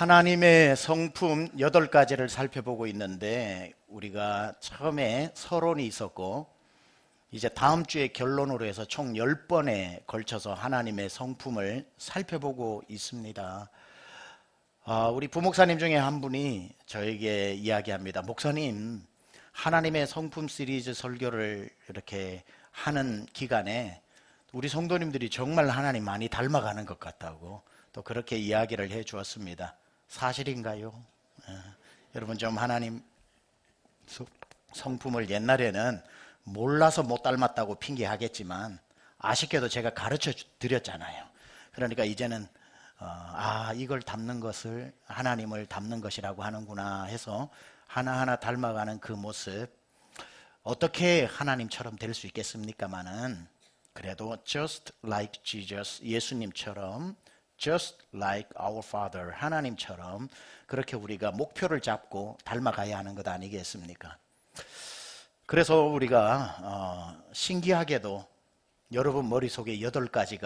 하나님의 성품 8가지를 살펴보고 있는데 우리가 처음에 서론이 있었고 이제 다음 주에 결론으로 해서 총 10번에 걸쳐서 하나님의 성품을 살펴보고 있습니다. 우리 부목사님 중에 한 분이 저에게 이야기합니다. 목사님, 하나님의 성품 시리즈 설교를 이렇게 하는 기간에 우리 성도님들이 정말 하나님 많이 닮아가는 것 같다고 또 그렇게 이야기를 해 주었습니다. 사실인가요? 여러분 좀 하나님 성품을 옛날에는 몰라서 못 닮았다고 핑계하겠지만 아쉽게도 제가 가르쳐 드렸잖아요. 그러니까 이제는 이걸 닮는 것을 하나님을 닮는 것이라고 하는구나 해서 하나하나 닮아가는 그 모습, 어떻게 하나님처럼 될 수 있겠습니까마는 그래도 just like Jesus, 예수님처럼 just like our Father, 하나님처럼 그렇게 우리가 목표를 잡고 닮아가야 하는 것 아니겠습니까? 그래서 우리가 신기하게도 여러분 머릿속에 8가지가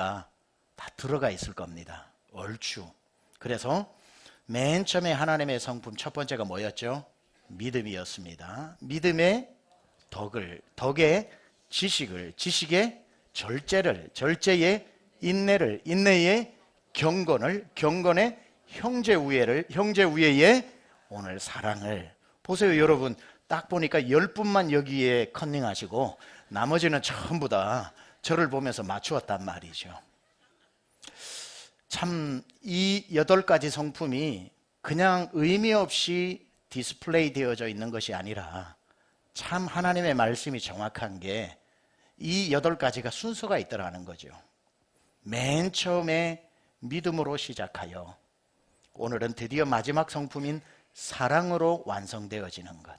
다 들어가 있을 겁니다. 얼추. 그래서 맨 처음에 하나님의 성품 첫 번째가 뭐였죠? 믿음이었습니다. 믿음의 덕을, 덕의 지식을, 지식의 절제를, 절제의 인내를, 인내의 경건을, 경건의 형제우애를, 형제우애의 오늘 사랑을. 보세요 여러분, 딱 보니까 10분만 여기에 컨닝하시고 나머지는 전부 다 저를 보면서 맞추었단 말이죠. 참 이 8가지 성품이 그냥 의미 없이 디스플레이 되어져 있는 것이 아니라 참 하나님의 말씀이 정확한 게 이 8가지가 순서가 있더라는 거죠. 맨 처음에 믿음으로 시작하여 오늘은 드디어 마지막 성품인 사랑으로 완성되어지는 것.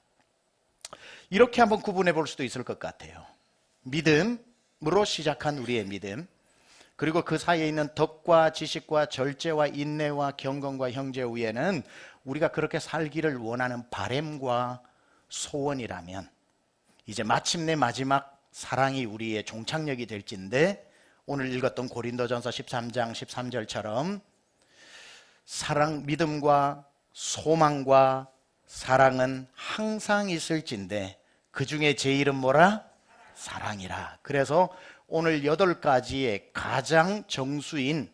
이렇게 한번 구분해 볼 수도 있을 것 같아요. 믿음으로 시작한 우리의 믿음, 그리고 그 사이에 있는 덕과 지식과 절제와 인내와 경건과 형제우애는 우리가 그렇게 살기를 원하는 바램과 소원이라면 이제 마침내 마지막 사랑이 우리의 종착역이 될진데, 오늘 읽었던 고린도전서 13장 13절처럼 사랑, 믿음과 소망과 사랑은 항상 있을진데 그 중에 제일은 뭐라? 사랑이라. 그래서 오늘 8가지의 가장 정수인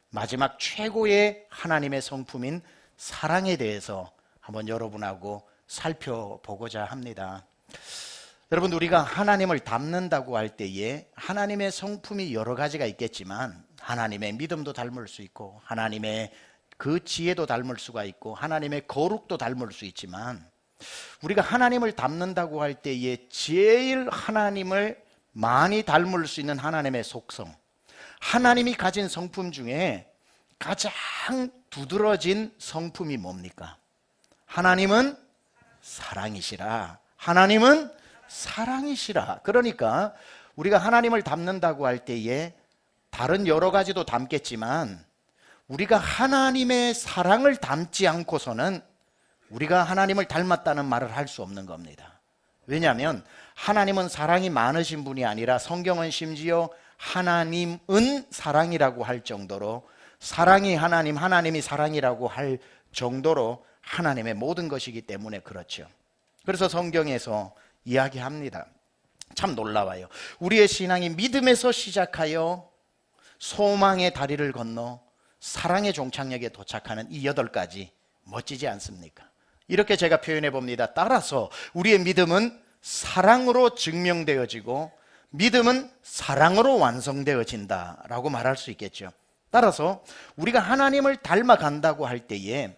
마지막 최고의 하나님의 성품인 사랑에 대해서 한번 여러분하고 살펴보고자 합니다. 여러분, 우리가 하나님을 닮는다고 할 때에 하나님의 성품이 여러 가지가 있겠지만 하나님의 믿음도 닮을 수 있고 하나님의 그 지혜도 닮을 수가 있고 하나님의 거룩도 닮을 수 있지만, 우리가 하나님을 닮는다고 할 때에 제일 하나님을 많이 닮을 수 있는 하나님의 속성, 하나님이 가진 성품 중에 가장 두드러진 성품이 뭡니까? 하나님은 사랑이시라. 하나님은 사랑이시라. 그러니까 우리가 하나님을 닮는다고 할 때에 다른 여러 가지도 닮겠지만 우리가 하나님의 사랑을 닮지 않고서는 우리가 하나님을 닮았다는 말을 할 수 없는 겁니다. 왜냐하면 하나님은 사랑이 많으신 분이 아니라 성경은 심지어 하나님은 사랑이라고 할 정도로, 사랑이 하나님, 하나님이 사랑이라고 할 정도로 하나님의 모든 것이기 때문에 그렇죠. 그래서 성경에서 이야기합니다. 참 놀라워요. 우리의 신앙이 믿음에서 시작하여 소망의 다리를 건너 사랑의 종착역에 도착하는 이 8가지 멋지지 않습니까? 이렇게 제가 표현해 봅니다. 따라서 우리의 믿음은 사랑으로 증명되어지고 믿음은 사랑으로 완성되어진다라고 말할 수 있겠죠. 따라서 우리가 하나님을 닮아간다고 할 때에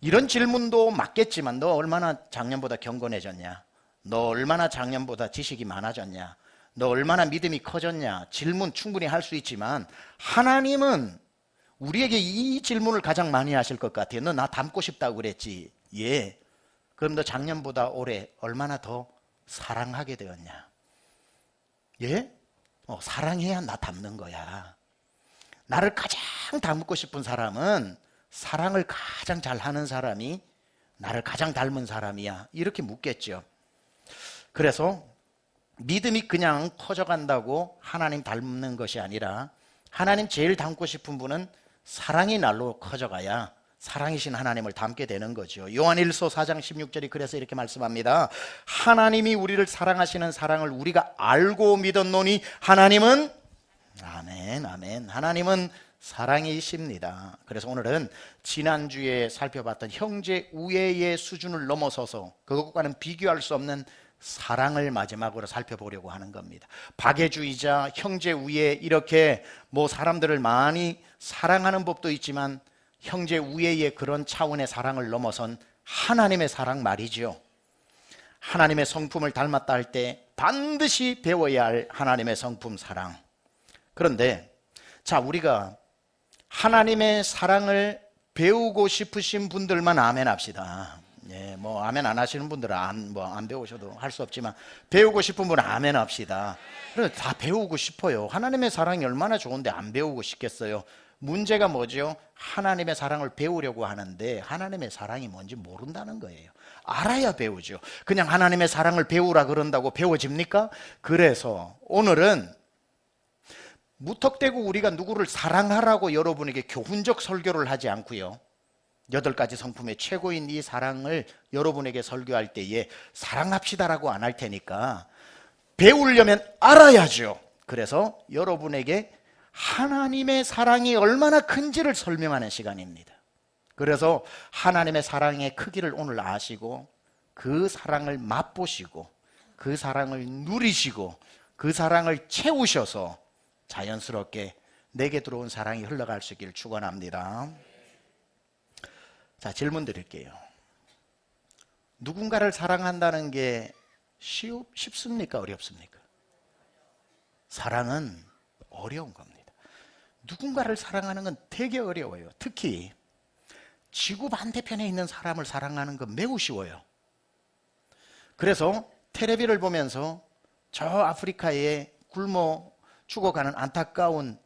이런 질문도 맞겠지만, 너 얼마나 작년보다 경건해졌냐? 너 얼마나 작년보다 지식이 많아졌냐? 너 얼마나 믿음이 커졌냐? 질문 충분히 할 수 있지만 하나님은 우리에게 이 질문을 가장 많이 하실 것 같아요. 너 나 닮고 싶다고 그랬지? 예. 그럼 너 작년보다 올해 얼마나 더 사랑하게 되었냐? 예? 사랑해야 나 닮는 거야. 나를 가장 닮고 싶은 사람은 사랑을 가장 잘하는 사람이 나를 가장 닮은 사람이야. 이렇게 묻겠죠. 그래서 믿음이 그냥 커져간다고 하나님 닮는 것이 아니라 하나님 제일 닮고 싶은 분은 사랑이 날로 커져가야 사랑이신 하나님을 닮게 되는 거죠. 요한일서 4장 16절이 그래서 이렇게 말씀합니다. 하나님이 우리를 사랑하시는 사랑을 우리가 알고 믿었노니 하나님은 아멘, 아멘. 하나님은 사랑이십니다. 그래서 오늘은 지난주에 살펴봤던 형제 우애의 수준을 넘어서서 그것과는 비교할 수 없는 사랑을 마지막으로 살펴보려고 하는 겁니다. 박애주의자, 형제 우애, 이렇게 뭐 사람들을 많이 사랑하는 법도 있지만 형제 우애의 그런 차원의 사랑을 넘어선 하나님의 사랑 말이죠. 하나님의 성품을 닮았다 할 때 반드시 배워야 할 하나님의 성품 사랑. 그런데 자, 우리가 하나님의 사랑을 배우고 싶으신 분들만 아멘 합시다. 예, 뭐 아멘 안 하시는 분들은 안 배우셔도 할 수 없지만 배우고 싶은 분은 아멘 합시다. 그래서 다 배우고 싶어요. 하나님의 사랑이 얼마나 좋은데 안 배우고 싶겠어요. 문제가 뭐죠? 하나님의 사랑을 배우려고 하는데 하나님의 사랑이 뭔지 모른다는 거예요. 알아야 배우죠. 그냥 하나님의 사랑을 배우라 그런다고 배워집니까? 그래서 오늘은 무턱대고 우리가 누구를 사랑하라고 여러분에게 교훈적 설교를 하지 않고요, 8가지 성품의 최고인 이 사랑을 여러분에게 설교할 때에 사랑합시다라고 안 할 테니까 배우려면 알아야죠. 그래서 여러분에게 하나님의 사랑이 얼마나 큰지를 설명하는 시간입니다. 그래서 하나님의 사랑의 크기를 오늘 아시고 그 사랑을 맛보시고 그 사랑을 누리시고 그 사랑을 채우셔서 자연스럽게 내게 들어온 사랑이 흘러갈 수 있기를 축원합니다. 자, 질문 드릴게요. 누군가를 사랑한다는 게 쉽습니까? 어렵습니까? 사랑은 어려운 겁니다. 누군가를 사랑하는 건 되게 어려워요. 특히 지구 반대편에 있는 사람을 사랑하는 건 매우 쉬워요. 그래서 텔레비를 보면서 저 아프리카에 굶어 죽어가는 안타까운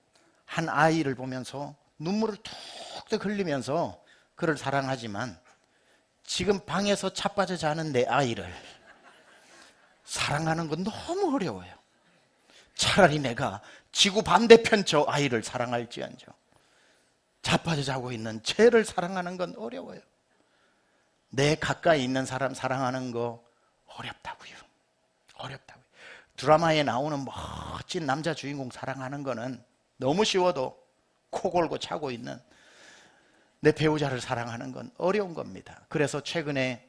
한 아이를 보면서 눈물을 툭툭 흘리면서 그를 사랑하지만 지금 방에서 자빠져 자는 내 아이를 사랑하는 건 너무 어려워요. 차라리 내가 지구 반대편 저 아이를 사랑할지언정 자빠져 자고 있는 쟤를 사랑하는 건 어려워요. 내 가까이 있는 사람 사랑하는 거 어렵다고요. 어렵다고요. 드라마에 나오는 멋진 남자 주인공 사랑하는 거는 너무 쉬워도 코 골고 차고 있는 내 배우자를 사랑하는 건 어려운 겁니다. 그래서 최근에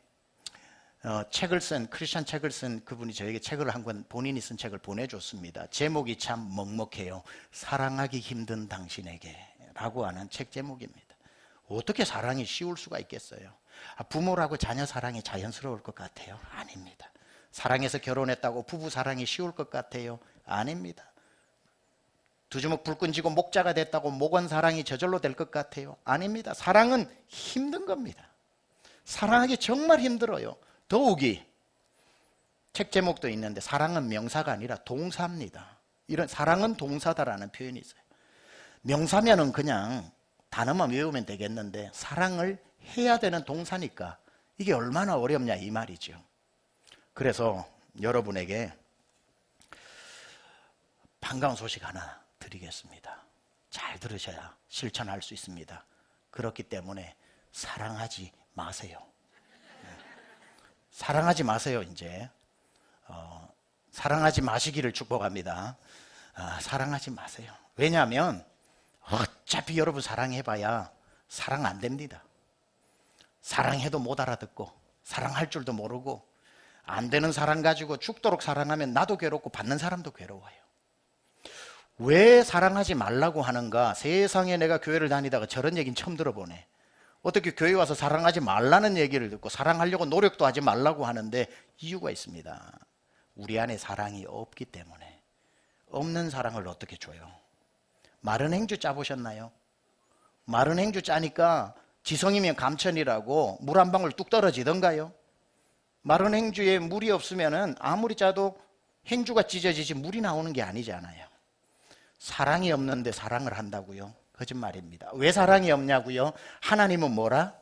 크리스찬 책을 쓴 그분이 저에게 책을 한 권, 본인이 쓴 책을 보내줬습니다. 제목이 참 먹먹해요. 사랑하기 힘든 당신에게 라고 하는 책 제목입니다. 어떻게 사랑이 쉬울 수가 있겠어요? 부모라고 자녀 사랑이 자연스러울 것 같아요? 아닙니다. 사랑해서 결혼했다고 부부 사랑이 쉬울 것 같아요? 아닙니다. 두 주먹 불끈 쥐고 목자가 됐다고 목원 사랑이 저절로 될 것 같아요? 아닙니다. 사랑은 힘든 겁니다. 사랑하기 정말 힘들어요. 더욱이 책 제목도 있는데 사랑은 명사가 아니라 동사입니다. 이런 사랑은 동사다라는 표현이 있어요. 명사면은 그냥 단어만 외우면 되겠는데 사랑을 해야 되는 동사니까 이게 얼마나 어렵냐 이 말이죠. 그래서 여러분에게 반가운 소식 하나 드리겠습니다. 잘 들으셔야 실천할 수 있습니다. 그렇기 때문에 사랑하지 마세요. 사랑하지 마세요. 이제 사랑하지 마시기를 축복합니다. 사랑하지 마세요. 왜냐하면 어차피 여러분 사랑해봐야 사랑 안 됩니다. 사랑해도 못 알아듣고 사랑할 줄도 모르고 안 되는 사랑 가지고 죽도록 사랑하면 나도 괴롭고 받는 사람도 괴로워요. 왜 사랑하지 말라고 하는가? 세상에 내가 교회를 다니다가 저런 얘기는 처음 들어보네. 어떻게 교회 와서 사랑하지 말라는 얘기를 듣고 사랑하려고 노력도 하지 말라고 하는데 이유가 있습니다. 우리 안에 사랑이 없기 때문에. 없는 사랑을 어떻게 줘요? 마른 행주 짜보셨나요? 마른 행주 짜니까 지성이면 감천이라고 물 한 방울 뚝 떨어지던가요? 마른 행주에 물이 없으면 아무리 짜도 행주가 찢어지지 물이 나오는 게 아니잖아요. 사랑이 없는데 사랑을 한다고요? 거짓말입니다. 왜 사랑이 없냐고요? 하나님은 뭐라?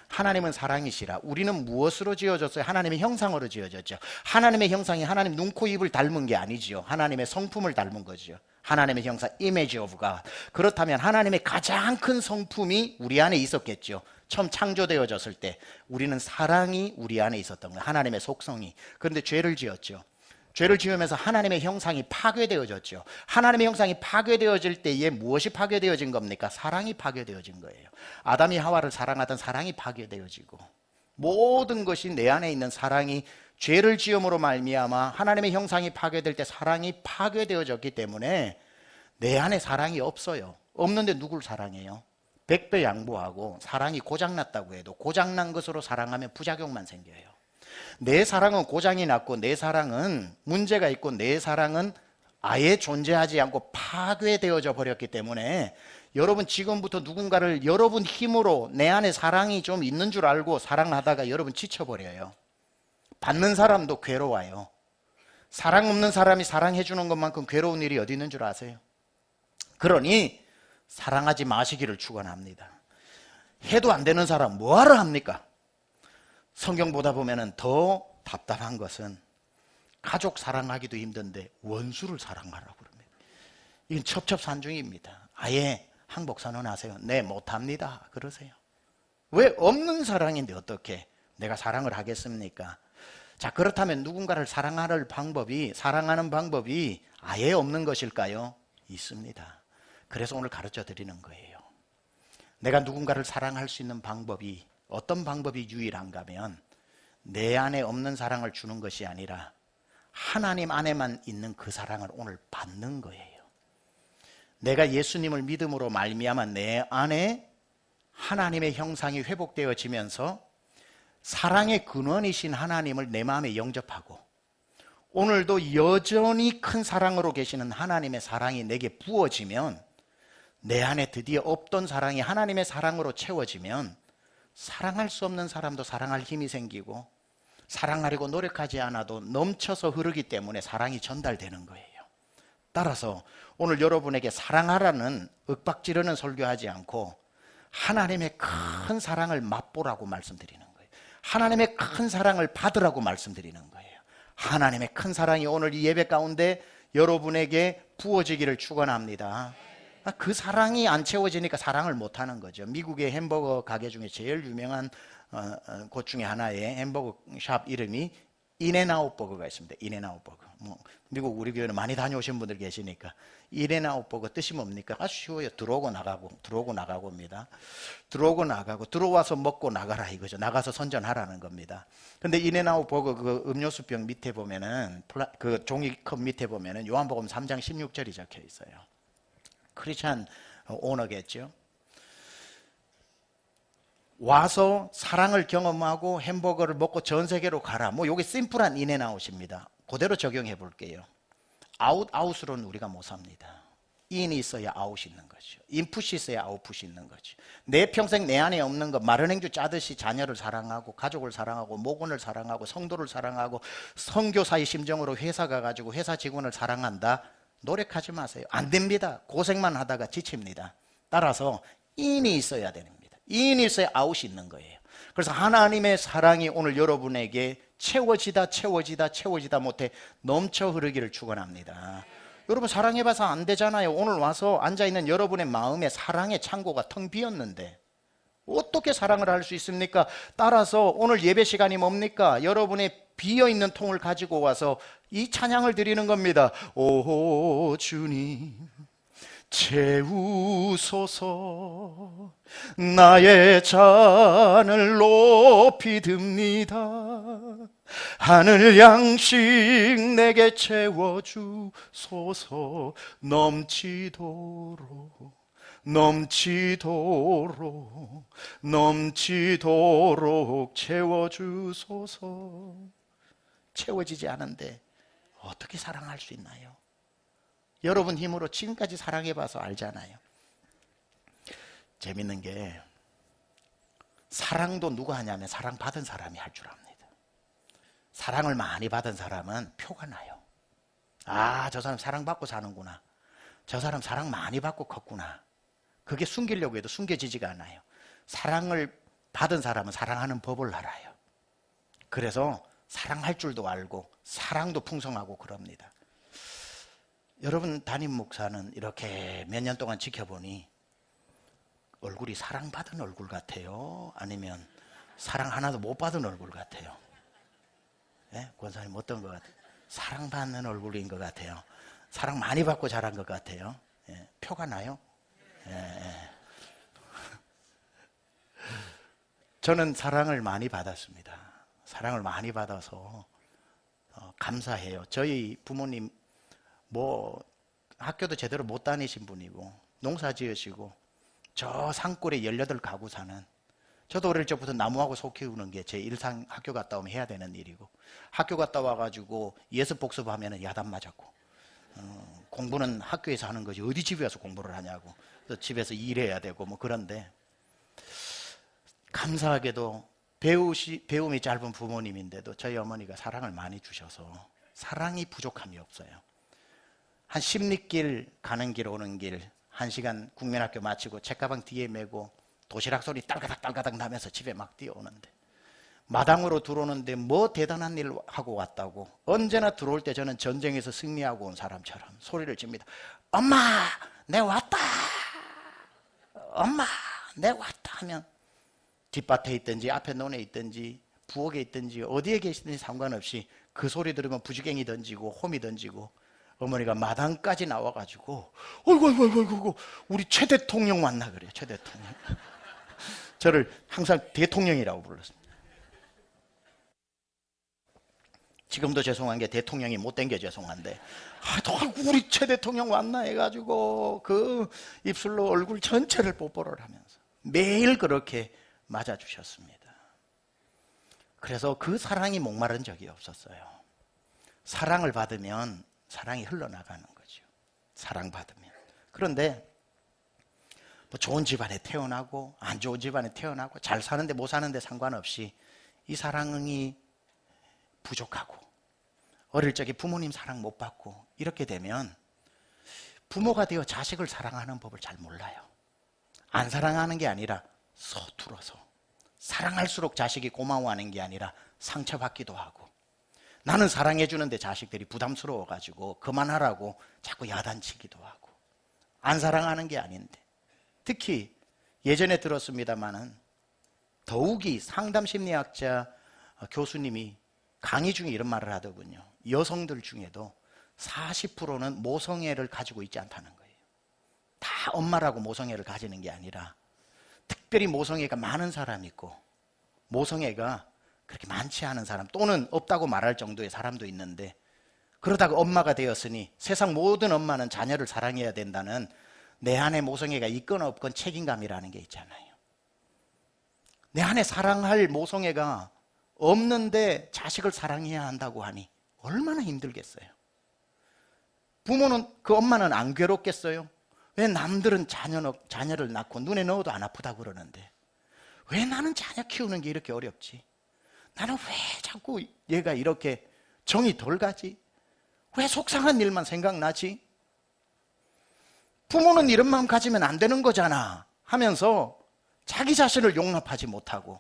하나님은 사랑이시라. 우리는 무엇으로 지어졌어요? 하나님의 형상으로 지어졌죠. 하나님의 형상이 하나님 눈, 코, 입을 닮은 게 아니죠. 하나님의 성품을 닮은 거죠. 하나님의 형상, image of God. 그렇다면 하나님의 가장 큰 성품이 우리 안에 있었겠죠. 처음 창조되어졌을 때 우리는 사랑이 우리 안에 있었던 거예요. 하나님의 속성이. 그런데 죄를 지었죠. 죄를 지으면서 하나님의 형상이 파괴되어졌죠. 하나님의 형상이 파괴되어질 때에 무엇이 파괴되어진 겁니까? 사랑이 파괴되어진 거예요. 아담이 하와를 사랑하던 사랑이 파괴되어지고, 모든 것이 내 안에 있는 사랑이 죄를 지음으로 말미암아 하나님의 형상이 파괴될 때 사랑이 파괴되어졌기 때문에 내 안에 사랑이 없어요. 없는데 누굴 사랑해요? 100배 양보하고 사랑이 고장났다고 해도 고장난 것으로 사랑하면 부작용만 생겨요. 내 사랑은 고장이 났고, 내 사랑은 문제가 있고, 내 사랑은 아예 존재하지 않고 파괴되어져 버렸기 때문에 여러분 지금부터 누군가를 여러분 힘으로 내 안에 사랑이 좀 있는 줄 알고 사랑하다가 여러분 지쳐버려요. 받는 사람도 괴로워요. 사랑 없는 사람이 사랑해 주는 것만큼 괴로운 일이 어디 있는 줄 아세요? 그러니 사랑하지 마시기를 축원합니다. 해도 안 되는 사람 뭐하러 합니까? 성경 보다 보면은 더 답답한 것은 가족 사랑하기도 힘든데 원수를 사랑하라고 그럽니다. 이건 첩첩산중입니다. 아예 항복선언하세요. 네, 못합니다. 그러세요. 왜? 없는 사랑인데 어떻게 내가 사랑을 하겠습니까? 자, 그렇다면 누군가를 사랑하는 방법이 아예 없는 것일까요? 있습니다. 그래서 오늘 가르쳐 드리는 거예요. 내가 누군가를 사랑할 수 있는 방법이, 어떤 방법이 유일한가 하면 내 안에 없는 사랑을 주는 것이 아니라 하나님 안에만 있는 그 사랑을 오늘 받는 거예요. 내가 예수님을 믿음으로 말미암아 내 안에 하나님의 형상이 회복되어지면서 사랑의 근원이신 하나님을 내 마음에 영접하고, 오늘도 여전히 큰 사랑으로 계시는 하나님의 사랑이 내게 부어지면, 내 안에 드디어 없던 사랑이 하나님의 사랑으로 채워지면 사랑할 수 없는 사람도 사랑할 힘이 생기고, 사랑하려고 노력하지 않아도 넘쳐서 흐르기 때문에 사랑이 전달되는 거예요. 따라서 오늘 여러분에게 사랑하라는 윽박지르는 설교하지 않고 하나님의 큰 사랑을 맛보라고 말씀드리는 거예요. 하나님의 큰 사랑을 받으라고 말씀드리는 거예요. 하나님의 큰 사랑이 오늘 이 예배 가운데 여러분에게 부어지기를 축원합니다. 그 사랑이 안 채워지니까 사랑을 못하는 거죠. 미국의 햄버거 가게 중에 제일 유명한 곳 중에 하나의 햄버거 샵 이름이 인앤아웃 버거가 있습니다. 인앤아웃 버거. 미국 우리 교회는 많이 다녀오신 분들 계시니까. 인앤아웃 버거 뜻이 뭡니까? 아주 쉬워요. 들어오고 나가고입니다. 들어오고 나가고, 들어와서 먹고 나가라 이거죠. 나가서 선전하라는 겁니다. 근데 인앤아웃 버거 그 음료수병 밑에 보면은, 그 종이컵 밑에 보면은 요한복음 3장 16절이 적혀 있어요. 크리스찬 오너겠죠. 와서 사랑을 경험하고 햄버거를 먹고 전 세계로 가라. 요게 심플한 인앤아웃입니다. 그대로 적용해 볼게요. 아웃으로는 우리가 못 삽니다. 인이 있어야 아웃이 있는 거죠. 인풋이 있어야 아웃풋이 있는 거죠. 내 평생 내 안에 없는 거, 마른 행주 짜듯이 자녀를 사랑하고 가족을 사랑하고 목원을 사랑하고 성도를 사랑하고 선교사의 심정으로 회사 가가지고 회사 직원을 사랑한다. 노력하지 마세요. 안 됩니다. 고생만 하다가 지칩니다. 따라서 인이 있어야 됩니다. 인이 있어야 아웃이 있는 거예요. 그래서 하나님의 사랑이 오늘 여러분에게 채워지다 못해 넘쳐 흐르기를 축원합니다. 여러분 사랑해봐서 안 되잖아요. 오늘 와서 앉아있는 여러분의 마음에 사랑의 창고가 텅 비었는데 어떻게 사랑을 할 수 있습니까? 따라서 오늘 예배 시간이 뭡니까? 여러분의 비어있는 통을 가지고 와서 이 찬양을 드리는 겁니다. 오 주님 채우소서, 나의 잔을 높이 듭니다. 하늘 양식 내게 채워주소서, 넘치도록 채워주소서. 채워지지 않은데 어떻게 사랑할 수 있나요? 여러분 힘으로 지금까지 사랑해봐서 알잖아요. 재밌는 게 사랑도 누가 하냐면 사랑받은 사람이 할 줄 압니다. 사랑을 많이 받은 사람은 표가 나요. 아, 저 사람 사랑받고 사는구나. 저 사람 사랑 많이 받고 컸구나. 그게 숨기려고 해도 숨겨지지가 않아요. 사랑을 받은 사람은 사랑하는 법을 알아요. 그래서 사랑할 줄도 알고 사랑도 풍성하고 그럽니다. 여러분 담임 목사는 이렇게 몇 년 동안 지켜보니 얼굴이 사랑받은 얼굴 같아요? 아니면 사랑 하나도 못 받은 얼굴 같아요? 네? 권사님 어떤 것 같아요? 사랑받는 얼굴인 것 같아요. 사랑 많이 받고 자란 것 같아요. 예, 표가 나요? 예. 저는 사랑을 많이 받았습니다. 사랑을 많이 받아서 감사해요. 저희 부모님 학교도 제대로 못 다니신 분이고 농사 지으시고 저 산골에 18가구 사는, 저도 어릴 적부터 나무하고 소 키우는 게 제 일상, 학교 갔다 오면 해야 되는 일이고, 학교 갔다 와가지고 예습 복습하면 야단 맞았고, 공부는 학교에서 하는 거지 어디 집에 와서 공부를 하냐고, 그래서 집에서 일해야 되고 뭐. 그런데 감사하게도 배움이 짧은 부모님인데도 저희 어머니가 사랑을 많이 주셔서 사랑이 부족함이 없어요. 한 십리길 가는 길 오는 길 1시간 국민학교 마치고 책가방 뒤에 메고 도시락 소리 딸가닥 딸가닥 나면서 집에 막 뛰어오는데, 마당으로 들어오는데 뭐 대단한 일 하고 왔다고, 언제나 들어올 때 저는 전쟁에서 승리하고 온 사람처럼 소리를 칩니다. 엄마 내 왔다, 엄마 내 왔다 하면 뒷밭에 있든지 앞에 논에 있든지 부엌에 있든지 어디에 계시든지 상관없이 그 소리 들으면 부지갱이 던지고 홈이 던지고, 어머니가 마당까지 나와가지고 어이구 우리 최 대통령 왔나 그래요. 최 대통령. 저를 항상 대통령이라고 불렀습니다. 지금도 죄송한 게 대통령이 못된 게 죄송한데, 우리 최 대통령 왔나 해가지고 그 입술로 얼굴 전체를 뽀뽀를 하면서 매일 그렇게 맞아주셨습니다. 그래서 그 사랑이 목마른 적이 없었어요. 사랑을 받으면 사랑이 흘러나가는 거죠. 사랑받으면. 그런데 뭐 좋은 집안에 태어나고 안 좋은 집안에 태어나고 잘 사는데 못 사는데 상관없이 이 사랑이 부족하고 어릴 적에 부모님 사랑 못 받고 이렇게 되면 부모가 되어 자식을 사랑하는 법을 잘 몰라요. 안 사랑하는 게 아니라 서툴어서, 사랑할수록 자식이 고마워하는 게 아니라 상처받기도 하고, 나는 사랑해 주는데 자식들이 부담스러워가지고 그만하라고 자꾸 야단치기도 하고, 안 사랑하는 게 아닌데. 특히 예전에 들었습니다마는 더욱이 상담심리학자 교수님이 강의 중에 이런 말을 하더군요. 여성들 중에도 40%는 모성애를 가지고 있지 않다는 거예요. 다 엄마라고 모성애를 가지는 게 아니라 특별히 모성애가 많은 사람이 있고 모성애가 그렇게 많지 않은 사람, 또는 없다고 말할 정도의 사람도 있는데, 그러다가 엄마가 되었으니 세상 모든 엄마는 자녀를 사랑해야 된다는 내 안에 모성애가 있거나 없건 책임감이라는 게 있잖아요. 내 안에 사랑할 모성애가 없는데 자식을 사랑해야 한다고 하니 얼마나 힘들겠어요. 부모는, 그 엄마는 안 괴롭겠어요? 왜 남들은 자녀를 낳고 눈에 넣어도 안 아프다고 그러는데 왜 나는 자녀 키우는 게 이렇게 어렵지? 나는 왜 자꾸 얘가 이렇게 정이 덜 가지? 왜 속상한 일만 생각나지? 부모는 이런 마음 가지면 안 되는 거잖아 하면서 자기 자신을 용납하지 못하고,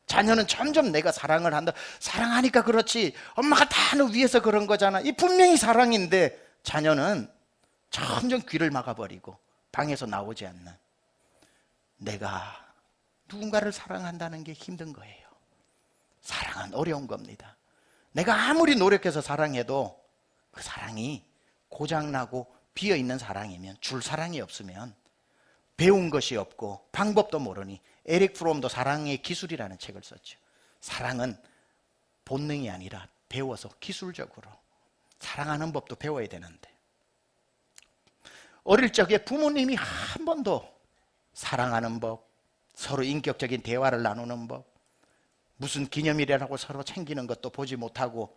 자녀는 점점 내가 사랑을 한다, 사랑하니까 그렇지, 엄마가 다 너 위해서 그런 거잖아, 이 분명히 사랑인데 자녀는 점점 귀를 막아버리고 방에서 나오지 않는, 내가 누군가를 사랑한다는 게 힘든 거예요. 사랑은 어려운 겁니다. 내가 아무리 노력해서 사랑해도 그 사랑이 고장나고 비어있는 사랑이면, 줄 사랑이 없으면, 배운 것이 없고 방법도 모르니, 에릭 프롬도 사랑의 기술이라는 책을 썼죠. 사랑은 본능이 아니라 배워서 기술적으로 사랑하는 법도 배워야 되는데, 어릴 적에 부모님이 한 번도 사랑하는 법, 서로 인격적인 대화를 나누는 법, 무슨 기념일이라고 서로 챙기는 것도 보지 못하고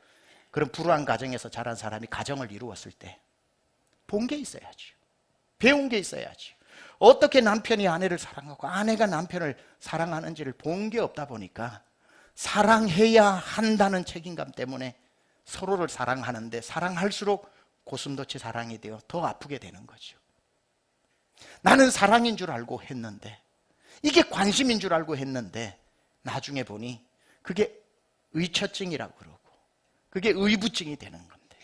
그런 불우한 가정에서 자란 사람이 가정을 이루었을 때 본 게 있어야지, 배운 게 있어야지. 어떻게 남편이 아내를 사랑하고 아내가 남편을 사랑하는지를 본 게 없다 보니까 사랑해야 한다는 책임감 때문에 서로를 사랑하는데, 사랑할수록 고슴도치 사랑이 되어 더 아프게 되는 거죠. 나는 사랑인 줄 알고 했는데, 이게 관심인 줄 알고 했는데, 나중에 보니 그게 의처증이라고 그러고 그게 의부증이 되는 건데,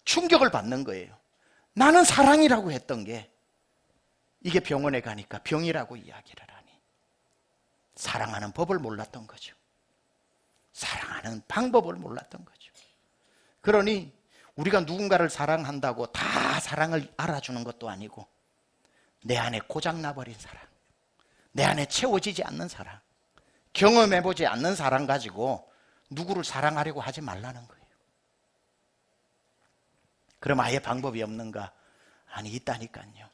충격을 받는 거예요. 나는 사랑이라고 했던 게 이게 병원에 가니까 병이라고 이야기를 하니 사랑하는 법을 몰랐던 거죠. 사랑하는 방법을 몰랐던 거죠. 그러니 우리가 누군가를 사랑한다고 다 사랑을 알아주는 것도 아니고 내 안에 고장나버린 사랑, 내 안에 채워지지 않는 사랑, 경험해보지 않는 사랑 가지고 누구를 사랑하려고 하지 말라는 거예요. 그럼 아예 방법이 없는가? 아니, 있다니까요.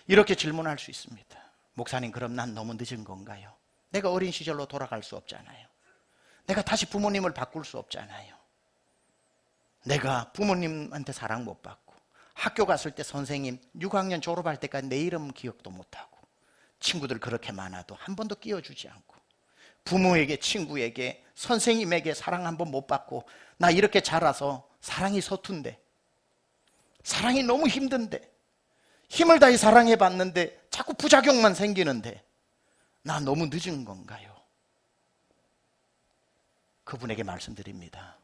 이렇게 질문할 수 있습니다. 목사님, 그럼 난 너무 늦은 건가요? 내가 어린 시절로 돌아갈 수 없잖아요. 내가 다시 부모님을 바꿀 수 없잖아요. 내가 부모님한테 사랑 못 받고 학교 갔을 때 선생님 6학년 졸업할 때까지 내 이름 기억도 못하고 친구들 그렇게 많아도 한 번도 끼워주지 않고 부모에게, 친구에게, 선생님에게 사랑 한 번 못 받고 나 이렇게 자라서 사랑이 서툰데, 사랑이 너무 힘든데, 힘을 다해 사랑해 봤는데 자꾸 부작용만 생기는데 나 너무 늦은 건가요? 그분에게 말씀드립니다.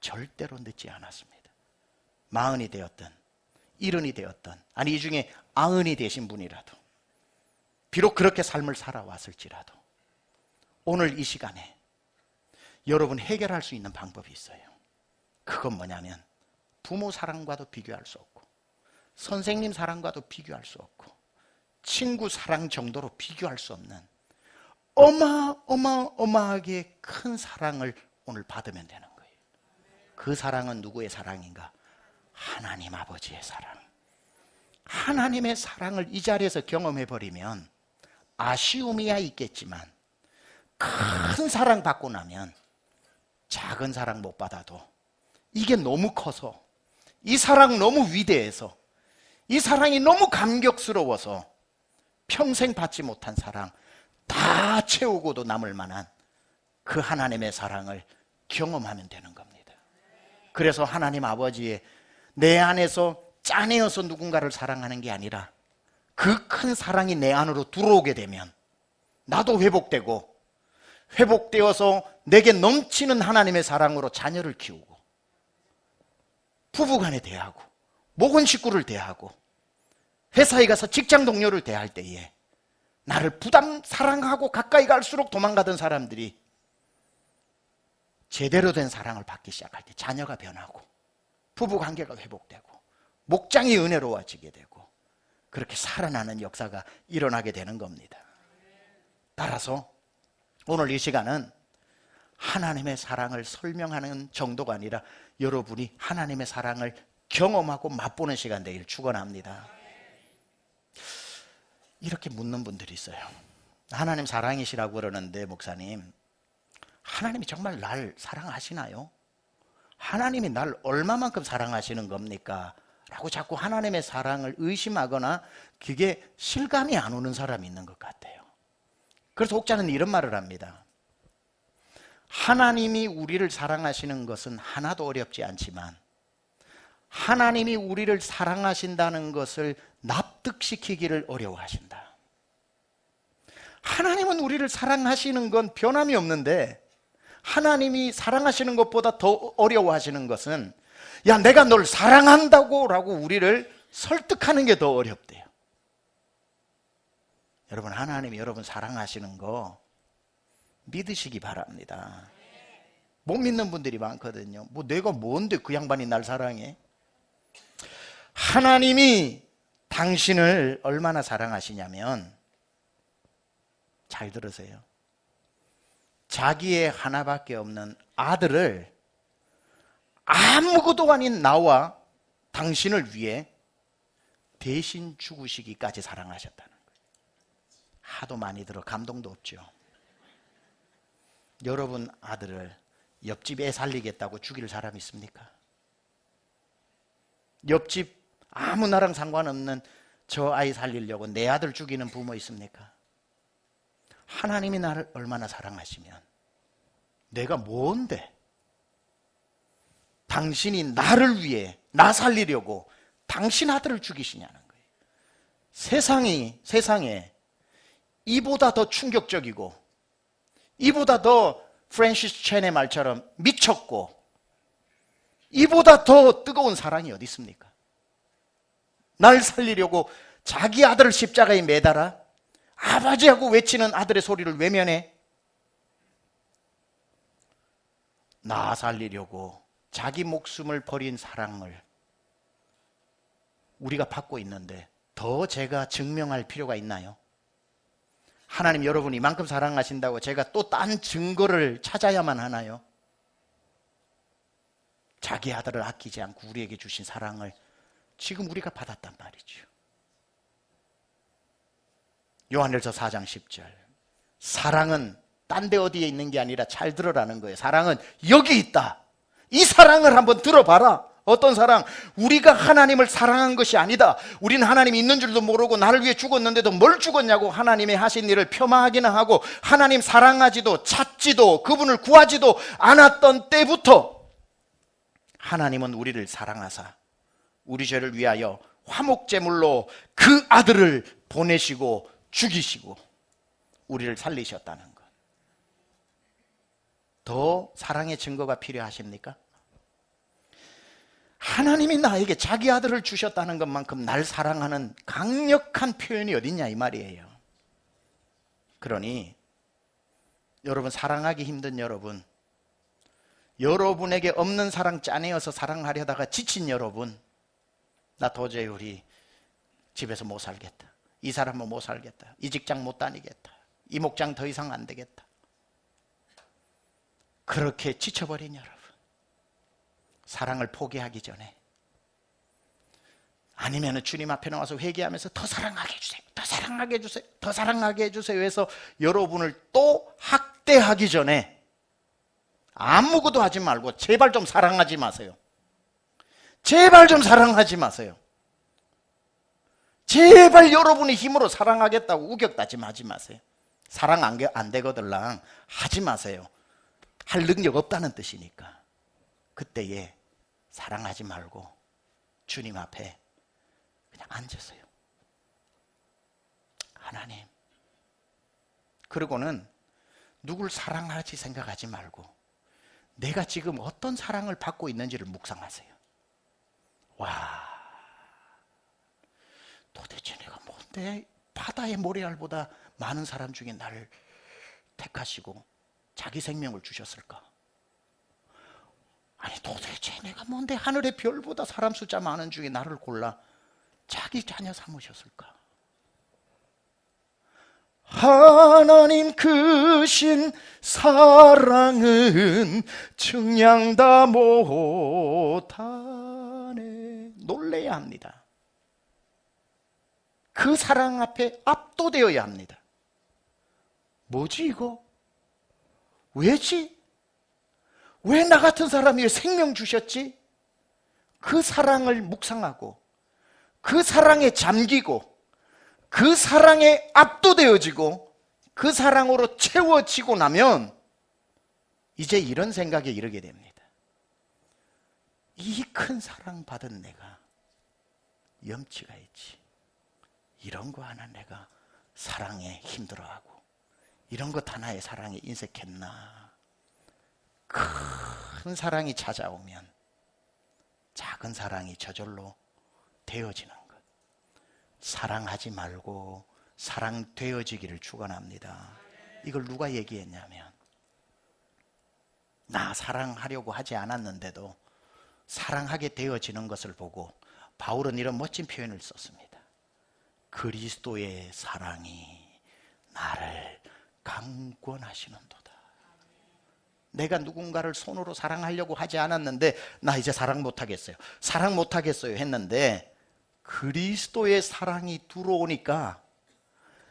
절대로 늦지 않았습니다. 40이 되었든 70이 되었든, 아니 이 중에 90이 되신 분이라도, 비록 그렇게 삶을 살아왔을지라도 오늘 이 시간에 여러분 해결할 수 있는 방법이 있어요. 그건 뭐냐면 부모 사랑과도 비교할 수 없고 선생님 사랑과도 비교할 수 없고 친구 사랑 정도로 비교할 수 없는 어마어마하게 큰 사랑을 오늘 받으면 되는 거예요. 그 사랑은 누구의 사랑인가? 하나님 아버지의 사랑. 하나님의 사랑을 이 자리에서 경험해버리면 아쉬움이야 있겠지만 큰 사랑 받고 나면 작은 사랑 못 받아도 이게 너무 커서, 이 사랑 너무 위대해서, 이 사랑이 너무 감격스러워서 평생 받지 못한 사랑 다 채우고도 남을 만한 그 하나님의 사랑을 경험하면 되는 겁니다. 그래서 하나님 아버지의 내 안에서 짜내어서 누군가를 사랑하는 게 아니라 그 큰 사랑이 내 안으로 들어오게 되면 나도 회복되고, 회복되어서 내게 넘치는 하나님의 사랑으로 자녀를 키우고 부부간에 대하고 모건 식구를 대하고 회사에 가서 직장 동료를 대할 때에 나를 사랑하고 가까이 갈수록 도망가던 사람들이 제대로 된 사랑을 받기 시작할 때 자녀가 변하고 부부관계가 회복되고 목장이 은혜로워지게 되고 그렇게 살아나는 역사가 일어나게 되는 겁니다. 따라서 오늘 이 시간은 하나님의 사랑을 설명하는 정도가 아니라 여러분이 하나님의 사랑을 경험하고 맛보는 시간 되길 축원합니다. 이렇게 묻는 분들이 있어요. 하나님 사랑이시라고 그러는데 목사님, 하나님이 정말 날 사랑하시나요? 하나님이 날 얼마만큼 사랑하시는 겁니까? 라고 자꾸 하나님의 사랑을 의심하거나 그게 실감이 안 오는 사람이 있는 것 같아요. 그래서 혹자는 이런 말을 합니다. 하나님이 우리를 사랑하시는 것은 하나도 어렵지 않지만 하나님이 우리를 사랑하신다는 것을 납득시키기를 어려워하신다. 하나님은 우리를 사랑하시는 건 변함이 없는데 하나님이 사랑하시는 것보다 더 어려워하시는 것은 야, 내가 널 사랑한다고 라고 우리를 설득하는 게 더 어렵대요. 여러분, 하나님이 여러분 사랑하시는 거 믿으시기 바랍니다. 못 믿는 분들이 많거든요. 뭐 내가 뭔데 그 양반이 날 사랑해? 하나님이 당신을 얼마나 사랑하시냐면, 잘 들으세요. 자기의 하나밖에 없는 아들을 아무것도 아닌 나와 당신을 위해 대신 죽으시기까지 사랑하셨다는 거예요. 하도 많이 들어 감동도 없죠. 여러분 아들을 옆집 애 살리겠다고 죽일 사람 있습니까? 옆집 아무 나랑 상관없는 저 아이 살리려고 내 아들 죽이는 부모 있습니까? 하나님이 나를 얼마나 사랑하시면 내가 뭔데 당신이 나를 위해 나 살리려고 당신 아들을 죽이시냐는 거예요. 세상에 이보다 더 충격적이고 이보다 더 프랜시스 첸의 말처럼 미쳤고 이보다 더 뜨거운 사랑이 어디 있습니까? 날 살리려고 자기 아들을 십자가에 매달아 아버지하고 외치는 아들의 소리를 외면해. 나 살리려고 자기 목숨을 버린 사랑을 우리가 받고 있는데 더 제가 증명할 필요가 있나요? 하나님 여러분 이만큼 사랑하신다고 제가 또 딴 증거를 찾아야만 하나요? 자기 아들을 아끼지 않고 우리에게 주신 사랑을 지금 우리가 받았단 말이죠. 요한일서 4장 10절. 사랑은 딴 데 어디에 있는 게 아니라 잘 들으라는 거예요. 사랑은 여기 있다. 이 사랑을 한번 들어봐라. 어떤 사랑? 우리가 하나님을 사랑한 것이 아니다. 우리는 하나님이 있는 줄도 모르고 나를 위해 죽었는데도 뭘 죽었냐고 하나님의 하신 일을 폄하하기는 하고 하나님 사랑하지도 찾지도 그분을 구하지도 않았던 때부터 하나님은 우리를 사랑하사 우리 죄를 위하여 화목제물로 그 아들을 보내시고 죽이시고 우리를 살리셨다는 것. 더 사랑의 증거가 필요하십니까? 하나님이 나에게 자기 아들을 주셨다는 것만큼 날 사랑하는 강력한 표현이 어딨냐 이 말이에요. 그러니 여러분 사랑하기 힘든 여러분, 여러분에게 없는 사랑 짜내어서 사랑하려다가 지친 여러분, 나 도저히 우리 집에서 못 살겠다, 이 사람은 못 살겠다, 이 직장 못 다니겠다, 이 목장 더 이상 안 되겠다, 그렇게 지쳐버린 여러분, 사랑을 포기하기 전에 아니면 주님 앞에 나와서 회개하면서 더 사랑하게 해주세요, 더 사랑하게 해주세요, 더 사랑하게 해주세요 해서 여러분을 또 학대하기 전에 아무것도 하지 말고 제발 좀 사랑하지 마세요. 제발 좀 사랑하지 마세요. 제발 여러분의 힘으로 사랑하겠다고 우격다짐하지 마세요. 사랑 안 되거들랑 하지 마세요. 할 능력 없다는 뜻이니까. 그때에 사랑하지 말고 주님 앞에 그냥 앉으세요. 하나님. 그리고는 누굴 사랑하지 생각하지 말고 내가 지금 어떤 사랑을 받고 있는지를 묵상하세요. 와, 도대체 내가 뭔데 바다의 모래알보다 많은 사람 중에 나를 택하시고 자기 생명을 주셨을까? 아니 도대체 내가 뭔데 하늘의 별보다 사람 숫자 많은 중에 나를 골라 자기 자녀 삼으셨을까? 하나님 크신 사랑은 측량 다 못하네. 놀래야 합니다. 그 사랑 앞에 압도되어야 합니다. 뭐지 이거? 왜지? 왜 나 같은 사람이 생명 주셨지? 그 사랑을 묵상하고 그 사랑에 잠기고 그 사랑에 압도되어지고 그 사랑으로 채워지고 나면 이제 이런 생각에 이르게 됩니다. 이 큰 사랑 받은 내가 염치가 있지. 이런 거 하나 내가 사랑에 힘들어하고 이런 것 하나의 사랑에 인색했나. 큰 사랑이 찾아오면 작은 사랑이 저절로 되어지는 것. 사랑하지 말고 사랑되어지기를 축원합니다. 이걸 누가 얘기했냐면 나 사랑하려고 하지 않았는데도 사랑하게 되어지는 것을 보고 바울은 이런 멋진 표현을 썼습니다. 그리스도의 사랑이 나를 강권하시는도다. 내가 누군가를 손으로 사랑하려고 하지 않았는데 나 이제 사랑 못하겠어요, 사랑 못하겠어요 했는데 그리스도의 사랑이 들어오니까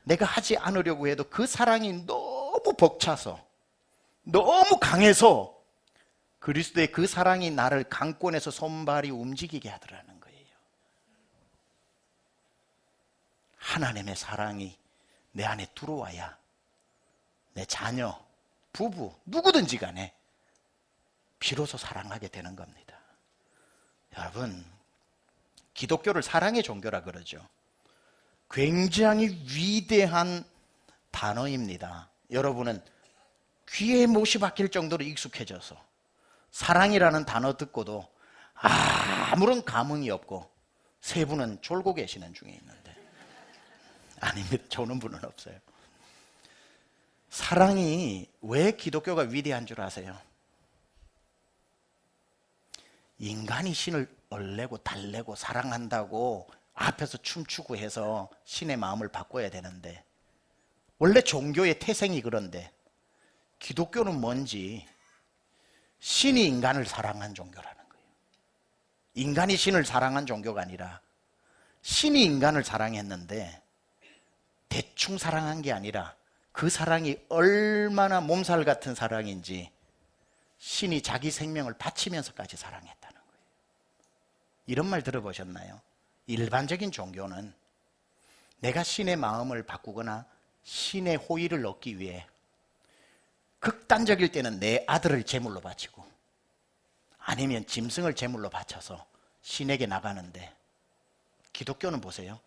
내가 하지 않으려고 해도 그 사랑이 너무 벅차서 너무 강해서 그리스도의 그 사랑이 나를 강권해서 손발이 움직이게 하더라는 거예요. 하나님의 사랑이 내 안에 들어와야 내 자녀, 부부, 누구든지 간에 비로소 사랑하게 되는 겁니다. 여러분, 기독교를 사랑의 종교라 그러죠. 굉장히 위대한 단어입니다. 여러분은 귀에 못이 박힐 정도로 익숙해져서 사랑이라는 단어 듣고도 아무런 감흥이 없고 세 분은 졸고 계시는 중에 있는데, 아닙니다. 조는 분은 없어요. 사랑이 왜 기독교가 위대한 줄 아세요? 인간이 신을 얼레고 달래고 사랑한다고 앞에서 춤추고 해서 신의 마음을 바꿔야 되는데, 원래 종교의 태생이 그런데 기독교는 뭔지, 신이 인간을 사랑한 종교라는 거예요. 인간이 신을 사랑한 종교가 아니라 신이 인간을 사랑했는데, 대충 사랑한 게 아니라 그 사랑이 얼마나 몸살 같은 사랑인지 신이 자기 생명을 바치면서까지 사랑했다는 거예요. 이런 말 들어보셨나요? 일반적인 종교는 내가 신의 마음을 바꾸거나 신의 호의를 얻기 위해 극단적일 때는 내 아들을 제물로 바치고 아니면 짐승을 제물로 바쳐서 신에게 나가는데, 기독교는 보세요.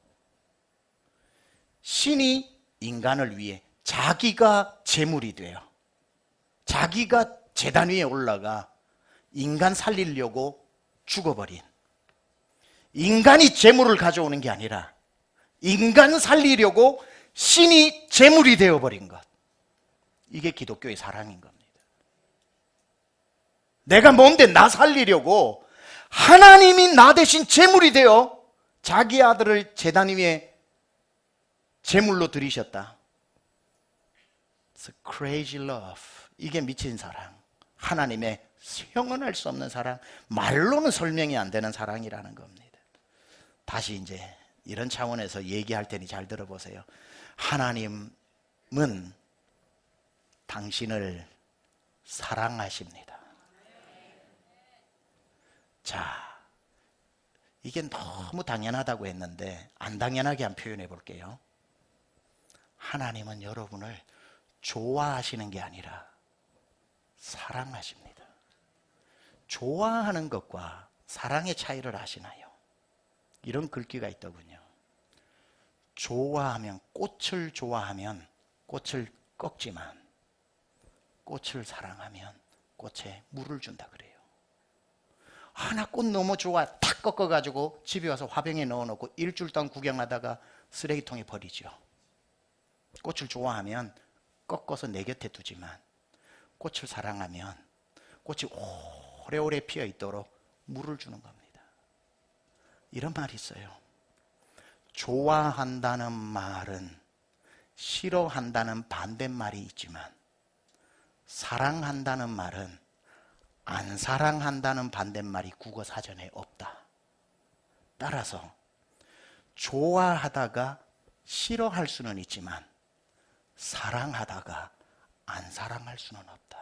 신이 인간을 위해 자기가 제물이 돼요. 자기가 제단 위에 올라가 인간 살리려고 죽어버린, 인간이 제물을 가져오는 게 아니라 인간 살리려고 신이 제물이 되어버린 것, 이게 기독교의 사랑인 겁니다. 내가 뭔데 나 살리려고 하나님이 나 대신 제물이 되어 자기 아들을 제단 위에 제물로 드리셨다. It's a crazy love. 이게 미친 사랑, 하나님의 형언할 수 없는 사랑, 말로는 설명이 안 되는 사랑이라는 겁니다. 다시 이제 이런 차원에서 얘기할 테니 잘 들어보세요. 하나님은 당신을 사랑하십니다. 자, 이게 너무 당연하다고 했는데 안 당연하게 한번 표현해 볼게요. 하나님은 여러분을 좋아하시는 게 아니라 사랑하십니다. 좋아하는 것과 사랑의 차이를 아시나요? 이런 글귀가 있더군요. 좋아하면, 꽃을 좋아하면 꽃을 꺾지만 꽃을 사랑하면 꽃에 물을 준다 그래요. 나 꽃 너무 좋아, 탁 꺾어가지고 집에 와서 화병에 넣어놓고 일주일 동안 구경하다가 쓰레기통에 버리죠. 꽃을 좋아하면 꺾어서 내 곁에 두지만 꽃을 사랑하면 꽃이 오래오래 피어 있도록 물을 주는 겁니다. 이런 말이 있어요. 좋아한다는 말은 싫어한다는 반대말이 있지만, 사랑한다는 말은 안 사랑한다는 반대말이 국어 사전에 없다. 따라서 좋아하다가 싫어할 수는 있지만 사랑하다가 안 사랑할 수는 없다.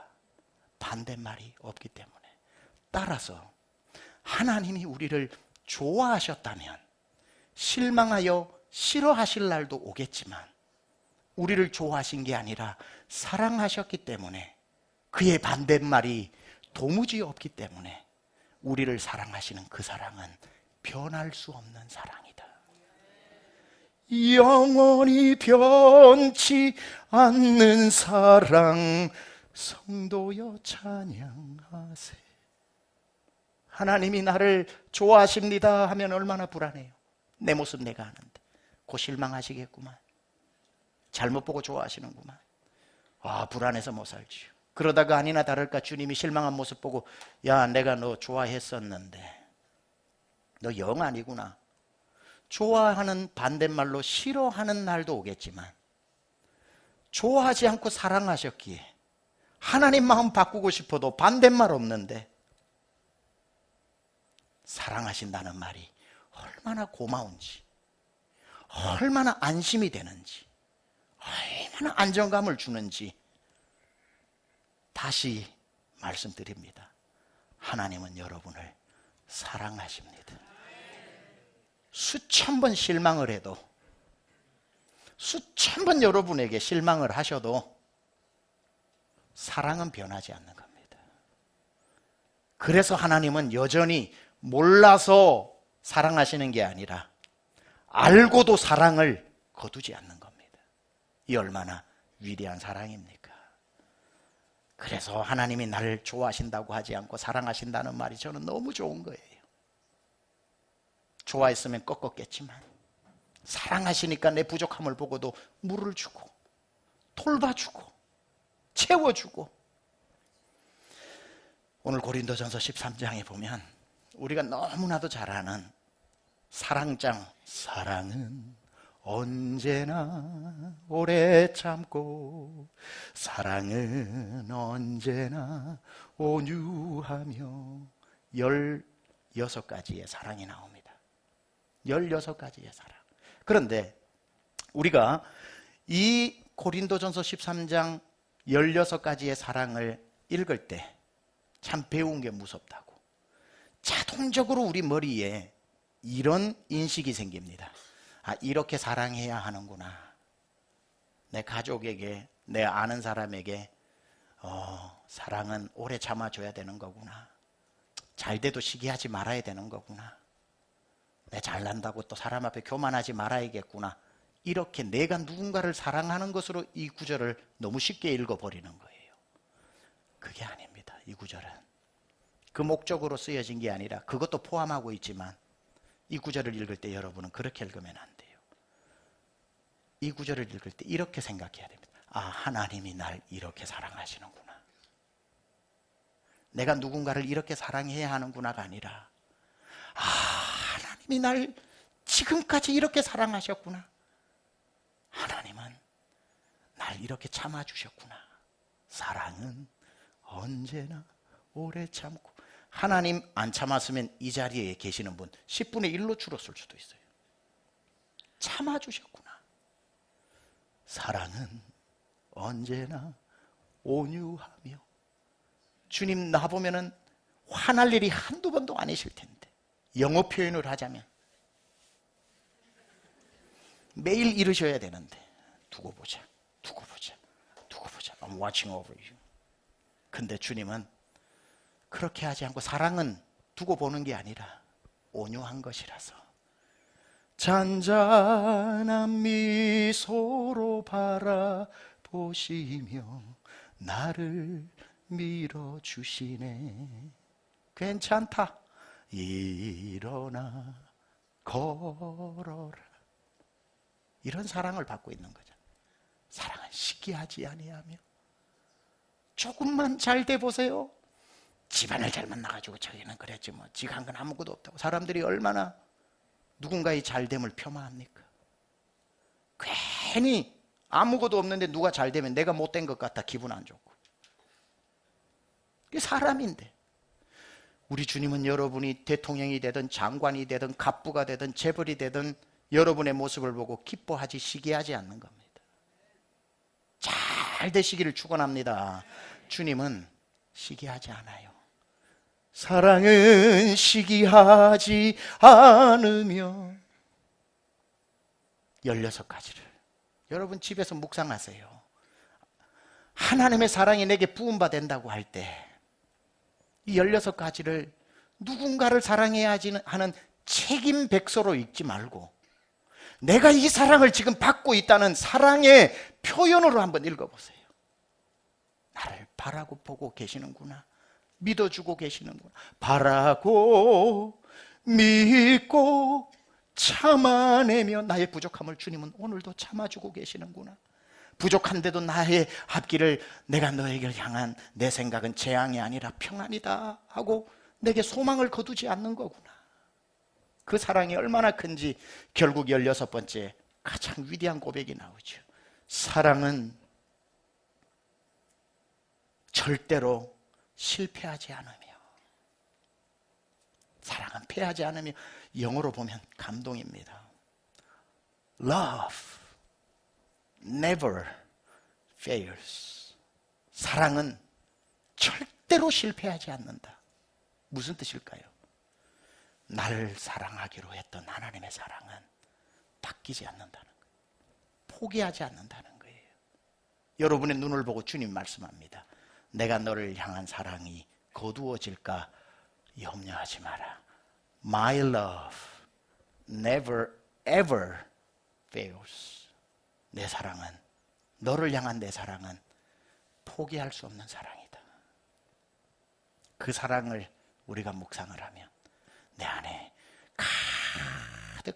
반대말이 없기 때문에. 따라서 하나님이 우리를 좋아하셨다면 실망하여 싫어하실 날도 오겠지만, 우리를 좋아하신 게 아니라 사랑하셨기 때문에, 그의 반대말이 도무지 없기 때문에 우리를 사랑하시는 그 사랑은 변할 수 없는 사랑이다. 영원히 변치 않는 사랑, 성도여 찬양하세. 하나님이 나를 좋아하십니다 하면 얼마나 불안해요. 내 모습 내가 아는데 곧 실망하시겠구만, 잘못 보고 좋아하시는구만. 불안해서 못 살지요. 그러다가 아니나 다를까 주님이 실망한 모습 보고, 야, 내가 너 좋아했었는데 너 영 아니구나. 좋아하는 반대말로 싫어하는 날도 오겠지만, 좋아하지 않고 사랑하셨기에 하나님 마음 바꾸고 싶어도 반대말 없는데 사랑하신다는 말이 얼마나 고마운지, 얼마나 안심이 되는지, 얼마나 안정감을 주는지 다시 말씀드립니다. 하나님은 여러분을 사랑하십니다. 수천 번 실망을 해도, 수천 번 여러분에게 실망을 하셔도 사랑은 변하지 않는 겁니다. 그래서 하나님은 여전히 몰라서 사랑하시는 게 아니라 알고도 사랑을 거두지 않는 겁니다. 이 얼마나 위대한 사랑입니까? 그래서 하나님이 나를 좋아하신다고 하지 않고 사랑하신다는 말이 저는 너무 좋은 거예요. 좋아했으면 꺾었겠지만 사랑하시니까 내 부족함을 보고도 물을 주고 돌봐주고 채워주고. 오늘 고린도전서 13장에 보면 우리가 너무나도 잘 아는 사랑장, 사랑은 언제나 오래 참고 사랑은 언제나 온유하며 16가지의 사랑이 나옵니다. 16가지의 사랑. 그런데 우리가 이 고린도전서 13장 16가지의 사랑을 읽을 때 참 배운 게 무섭다고. 자동적으로 우리 머리에 이런 인식이 생깁니다. 아, 이렇게 사랑해야 하는구나. 내 가족에게, 내 아는 사람에게 사랑은 오래 참아줘야 되는 거구나. 잘 돼도 시기하지 말아야 되는 거구나. 내 잘난다고 또 사람 앞에 교만하지 말아야겠구나. 이렇게 내가 누군가를 사랑하는 것으로 이 구절을 너무 쉽게 읽어버리는 거예요. 그게 아닙니다. 이 구절은 그 목적으로 쓰여진 게 아니라 그것도 포함하고 있지만 이 구절을 읽을 때 여러분은 그렇게 읽으면 안 돼요. 이 구절을 읽을 때 이렇게 생각해야 됩니다. 아, 하나님이 날 이렇게 사랑하시는구나. 내가 누군가를 이렇게 사랑해야 하는구나가 아니라 아, 하나님이 날 지금까지 이렇게 사랑하셨구나. 하나님은 날 이렇게 참아주셨구나. 사랑은 언제나 오래 참고. 하나님 안 참았으면 이 자리에 계시는 분 10분의 1로 줄었을 수도 있어요. 참아주셨구나. 사랑은 언제나 온유하며. 주님 나보면은 화날 일이 한두 번도 아니실 텐데 영어 표현을 하자면 매일 이러셔야 되는데 두고 보자, 두고 보자, 두고 보자. I'm watching over you. 근데 주님은 그렇게 하지 않고 사랑은 두고 보는 게 아니라 온유한 것이라서 잔잔한 미소로 바라보시며 나를 밀어주시네. 괜찮다. 일어나 걸어라. 이런 사랑을 받고 있는 거죠. 사랑은 시기하지 아니하며. 조금만 잘 돼 보세요. 집안을 잘 만나가지고 저기는 그랬지 뭐 지가 한 건 아무것도 없다고. 사람들이 얼마나 누군가의 잘됨을 폄하합니까? 괜히 아무것도 없는데 누가 잘되면 내가 못된 것 같아 기분 안 좋고. 이게 사람인데. 우리 주님은 여러분이 대통령이 되든 장관이 되든 갑부가 되든 재벌이 되든 여러분의 모습을 보고 기뻐하지 시기하지 않는 겁니다. 잘 되시기를 축원합니다. 주님은 시기하지 않아요. 사랑은 시기하지 않으며. 16가지를 여러분 집에서 묵상하세요. 하나님의 사랑이 내게 부음받는다고 할 때 이 16가지를 누군가를 해야 하는 책임 백서로 읽지 말고 내가 이 사랑을 지금 받고 있다는 사랑의 표현으로 한번 읽어보세요. 나를 바라고 보고 계시는구나. 믿어주고 계시는구나. 바라고 믿고 참아내며 나의 부족함을 주님은 오늘도 참아주고 계시는구나. 부족한데도 나의 앞길을 내가 너에게 향한 내 생각은 재앙이 아니라 평안이다 하고 내게 소망을 거두지 않는 거구나. 그 사랑이 얼마나 큰지 결국 16번째 가장 위대한 고백이 나오죠. 사랑은 절대로 실패하지 않으며. 사랑은 패하지 않으며. 영어로 보면 감동입니다. Love never fails. 사랑은 절대로 실패하지 않는다. 무슨 뜻일까요? 나를 사랑하기로 했던 하나님의 사랑은 바뀌지 않는다는 거예요. 포기하지 않는다는 거예요. 여러분의 눈을 보고 주님 말씀합니다. 내가 너를 향한 사랑이 거두어질까 염려하지 마라. My love never ever fails. 내 사랑은, 너를 향한 내 사랑은 포기할 수 없는 사랑이다. 그 사랑을 우리가 묵상을 하면 내 안에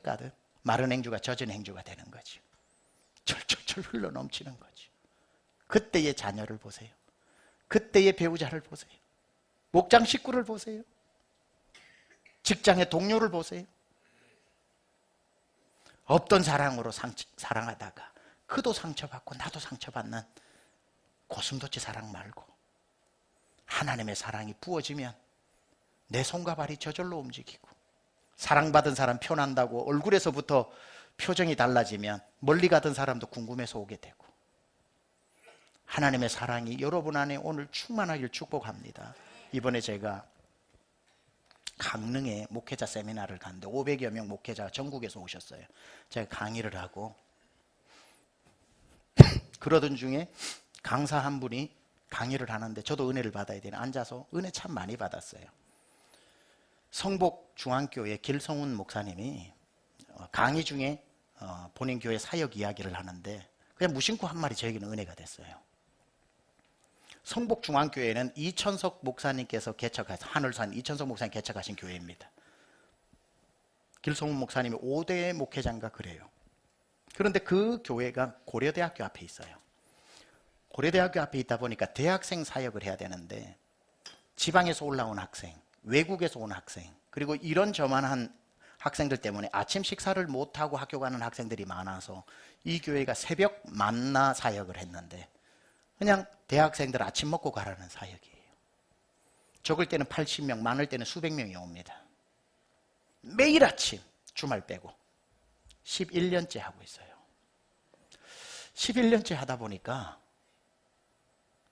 가득 마른 행주가 젖은 행주가 되는 거죠. 철철철 흘러 넘치는 거죠. 그때의 자녀를 보세요. 그때의 배우자를 보세요. 목장 식구를 보세요. 직장의 동료를 보세요. 없던 사랑으로 사랑하다가 그도 상처받고 나도 상처받는 고슴도치 사랑 말고 하나님의 사랑이 부어지면 내 손과 발이 저절로 움직이고, 사랑받은 사람 표난다고 얼굴에서부터 표정이 달라지면 멀리 가던 사람도 궁금해서 오게 되고, 하나님의 사랑이 여러분 안에 오늘 충만하길 축복합니다. 이번에 제가 강릉에 목회자 세미나를 갔는데 500여 명 목회자가 전국에서 오셨어요. 제가 강의를 하고 그러던 중에 강사 한 분이 강의를 하는데 저도 은혜를 받아야 되나 앉아서 은혜 참 많이 받았어요. 성복 중앙교회 길성훈 목사님이 강의 중에 본인 교회 사역 이야기를 하는데 그냥 무심코 한 말이 저에게는 은혜가 됐어요. 성복 중앙교회는 이천석 목사님께서 개척하신, 하늘산 이천석 목사님 개척하신 교회입니다. 길성훈 목사님이 5대 목회장인가 그래요. 그런데 그 교회가 고려대학교 앞에 있어요. 고려대학교 앞에 있다 보니까 대학생 사역을 해야 되는데 지방에서 올라온 학생, 외국에서 온 학생, 그리고 이런저만한 학생들 때문에 아침 식사를 못하고 학교 가는 학생들이 많아서 이 교회가 새벽 만나 사역을 했는데 그냥 대학생들 아침 먹고 가라는 사역이에요. 적을 때는 80명, 많을 때는 수백 명이 옵니다. 매일 아침, 주말 빼고 11년째 하고 있어요. 11년째 하다 보니까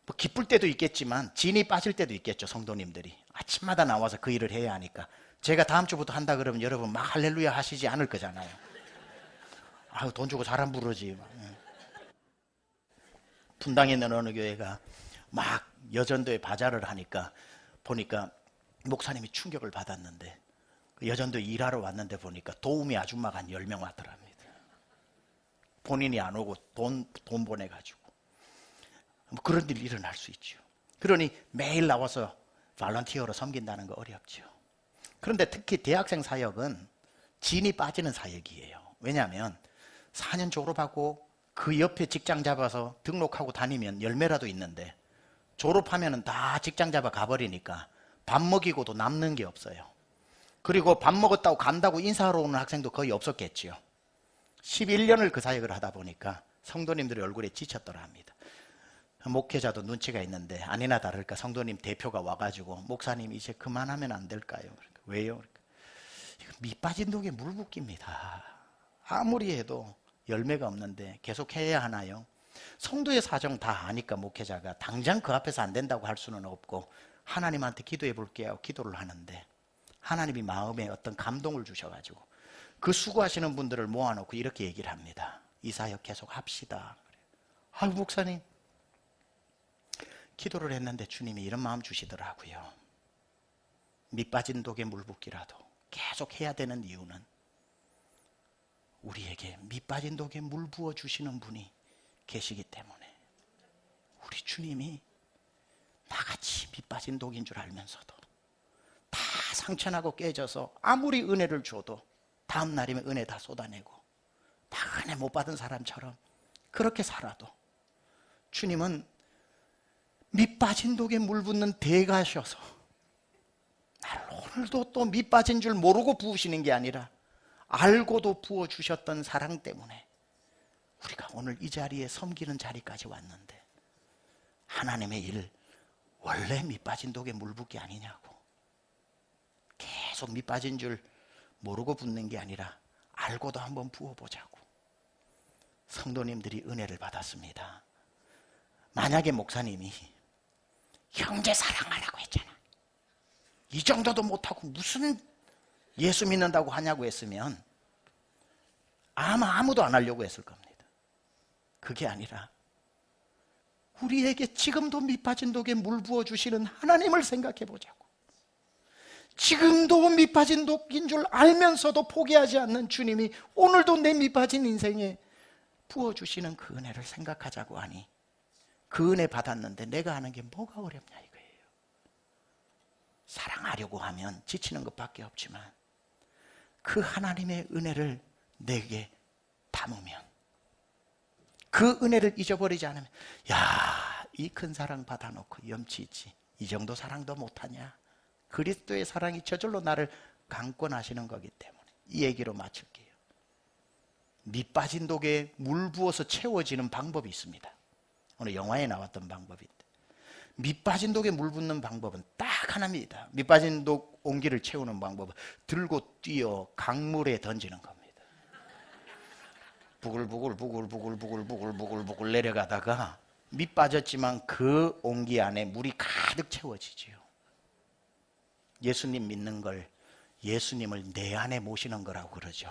뭐 기쁠 때도 있겠지만 진이 빠질 때도 있겠죠. 성도님들이 아침마다 나와서 그 일을 해야 하니까. 제가 다음 주부터 한다 그러면 여러분 막 할렐루야 하시지 않을 거잖아요. 아유, 돈 주고 사람 부르지. 분당에 있는 어느 교회가 막 여전도에 바자를 하니까 보니까 목사님이 충격을 받았는데, 여전도에 일하러 왔는데 보니까 도우미 아줌마가 한 10명 왔더랍니다. 본인이 안 오고 돈 보내가지고. 뭐 그런 일이 일어날 수 있죠. 그러니 매일 나와서 발런티어로 섬긴다는 거 어렵죠. 그런데 특히 대학생 사역은 진이 빠지는 사역이에요. 왜냐하면 4년 졸업하고 그 옆에 직장 잡아서 등록하고 다니면 열매라도 있는데 졸업하면 다 직장 잡아 가버리니까 밥 먹이고도 남는 게 없어요. 그리고 밥 먹었다고 간다고 인사하러 오는 학생도 거의 없었겠지요. 11년을 그 사역을 하다 보니까 성도님들의 얼굴에 지쳤더라 합니다. 목회자도 눈치가 있는데 아니나 다를까 성도님 대표가 와가지고 목사님 이제 그만하면 안 될까요? 그러니까, 왜요? 그러니까, 이거 밑 빠진 독에 물 붓기입니다. 아무리 해도 열매가 없는데 계속 해야 하나요? 성도의 사정 다 아니까 목회자가 당장 그 앞에서 안 된다고 할 수는 없고 하나님한테 기도해 볼게요. 기도를 하는데 하나님이 마음에 어떤 감동을 주셔가지고 그 수고하시는 분들을 모아놓고 이렇게 얘기를 합니다. 이 사역 계속 합시다. 아유, 목사님 기도를 했는데 주님이 이런 마음 주시더라고요. 밑 빠진 독에 물 붓기라도 계속 해야 되는 이유는 우리에게 밑 빠진 독에 물 부어 주시는 분이 계시기 때문에, 우리 주님이 나같이 밑 빠진 독인 줄 알면서도 다 상처나고 깨져서 아무리 은혜를 줘도 다음 날이면 은혜 다 쏟아내고 다 은혜 못 받은 사람처럼 그렇게 살아도 주님은 밑 빠진 독에 물 붓는 대가셔서 나를 오늘도 또 밑 빠진 줄 모르고 부으시는 게 아니라 알고도 부어주셨던 사랑 때문에 우리가 오늘 이 자리에 섬기는 자리까지 왔는데, 하나님의 일 원래 밑 빠진 독에 물 붓기 아니냐고. 계속 밑 빠진 줄 모르고 붓는 게 아니라 알고도 한번 부어보자고. 성도님들이 은혜를 받았습니다. 만약에 목사님이 형제 사랑하라고 했잖아, 이 정도도 못하고 무슨 예수 믿는다고 하냐고 했으면 아마 아무도 안 하려고 했을 겁니다. 그게 아니라 우리에게 지금도 밑 빠진 독에 물 부어주시는 하나님을 생각해 보자고. 지금도 밑 빠진 독인 줄 알면서도 포기하지 않는 주님이 오늘도 내 밑 빠진 인생에 부어주시는 그 은혜를 생각하자고 하니, 그 은혜 받았는데 내가 하는 게 뭐가 어렵냐 이거예요. 사랑하려고 하면 지치는 것밖에 없지만 그 하나님의 은혜를 내게 담으면, 그 은혜를 잊어버리지 않으면, 야, 이 큰 사랑 받아놓고 염치있지, 이 정도 사랑도 못하냐? 그리스도의 사랑이 저절로 나를 강권하시는 거기 때문에. 이 얘기로 마칠게요. 밑 빠진 독에 물 부어서 채워지는 방법이 있습니다. 오늘 영화에 나왔던 방법인데, 밑 빠진 독에 물 붓는 방법은 딱 하나입니다. 밑 빠진 독 온기를 채우는 방법은 들고 뛰어 강물에 던지는 겁니다. 부글부글 내려가다가 밑 빠졌지만 그 온기 안에 물이 가득 채워지지요. 예수님 믿는 걸 예수님을 내 안에 모시는 거라고 그러죠.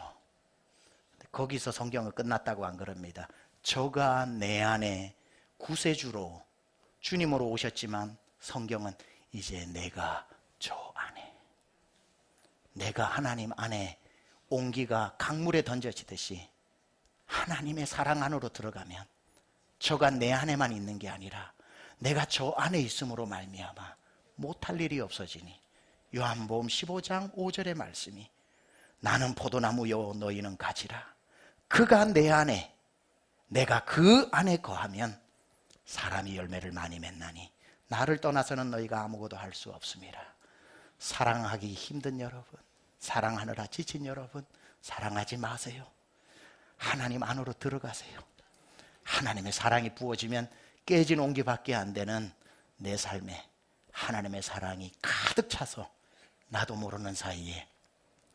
거기서 성경은 끝났다고 안 그럽니다. 저가 내 안에 구세주로 주님으로 오셨지만 성경은 이제 내가 저 안에, 내가 하나님 안에 온기가 강물에 던져지듯이 하나님의 사랑 안으로 들어가면 저가 내 안에만 있는 게 아니라 내가 저 안에 있음으로 말미암아 못할 일이 없어지니, 요한복음 15장 5절의 말씀이 나는 포도나무요 너희는 가지라, 그가 내 안에 내가 그 안에 거하면 사람이 열매를 많이 맺나니 나를 떠나서는 너희가 아무것도 할 수 없습니다. 사랑하기 힘든 여러분, 사랑하느라 지친 여러분, 사랑하지 마세요. 하나님 안으로 들어가세요. 하나님의 사랑이 부어지면 깨진 온기밖에 안 되는 내 삶에 하나님의 사랑이 가득 차서 나도 모르는 사이에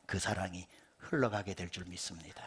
그 사랑이 흘러가게 될 줄 믿습니다.